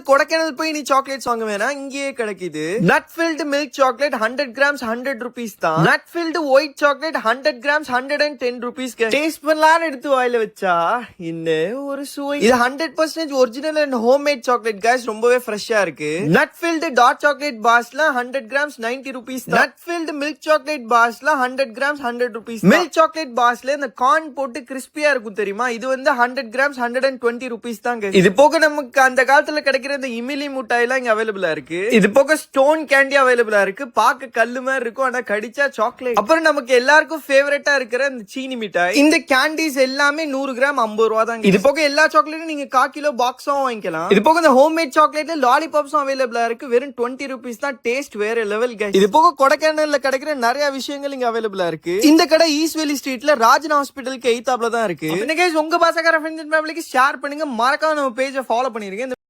கொடைக்கானல் போய் நீ சாக்லேட்ஸ் வாங்க வேணாம், இங்கேயே கிடைக்குது. Nut filled milk chocolate 100 grams 100 rupees தான். Nut filled white chocolate 100 grams 110 rupees. Taste பண்ணலாம்னு எடுத்து வாயில வச்சா இன்னும் ஒரு சுவை. இது 100% original and home made chocolate guys, ரொம்பவே ஃப்ரெஷ்ஷா இருக்கு. நட் ஃபில்டு டார்க் சாக்லேட் பார்ஸ்ல 100 grams 90 rupees. Nut filled milk chocolate பார்ஸ்ல 100 கிராம்ஸ் 100 rupees. மில்க் சாக்லேட் பார்ஸ்ல இந்த கார்ன் போட்டு கிறிஸ்பியா இருக்கும் தெரியுமா, இது வந்து 100 கிராம்ஸ் 120 rupees தான். இது போக நமக்கு அந்த காலத்துல கிடைக்கிற இந்த இமிலி முட்டாய் எல்லாம் இங்க அவைலபிளா இருக்கு. இது போக ஸ்டோன் கேண்டி அவைலபிளா இருக்கு. பாக்க கல்லு மாதிரி இருக்கும், ஆனா கடிச்சா சாக்லேட். அப்புறம் நமக்கு எல்லாருக்கும் ஃபேவரட்டா இருக்கிற இந்த சீனி மிட்டாய். இந்த கேண்டிஸ் எல்லாமே 100 கிராம் 50 ரூபா தான். இது போக எல்லா சாக்லேட்டும் நீங்க 1/4 கிலோ பாக்ஸும் வாங்கிக்கலாம். இது போக இந்த ஹோம் மேட் சாக்லேட்ல லாலிபாப்ஸும் அவைலபிளா இருக்கு. வெறும் 20 rupees தான். டேஸ்ட் வேற லெவல் கைஸ். இது போக கொடைக்கானல்ல கிடைக்கிற நிறைய விஷயங்கள் இங்க அவைலபிளா இருக்கு. இந்த கடை ஈஸ்ட் வேலி ஸ்ட்ரீட்ல ராஜன் ஹாஸ்பிட்டலுக்கு எய்தாப்ல தான் இருக்கு. உங்க பாசக்கார ஃப்ரெண்ட்ஸ் அண்ட் ஃபேமிலிக்கு ஷேர் பண்ணுங்க. மறக்காம நம்ம பேஜை ஃபாலோ பண்ணிருங்க.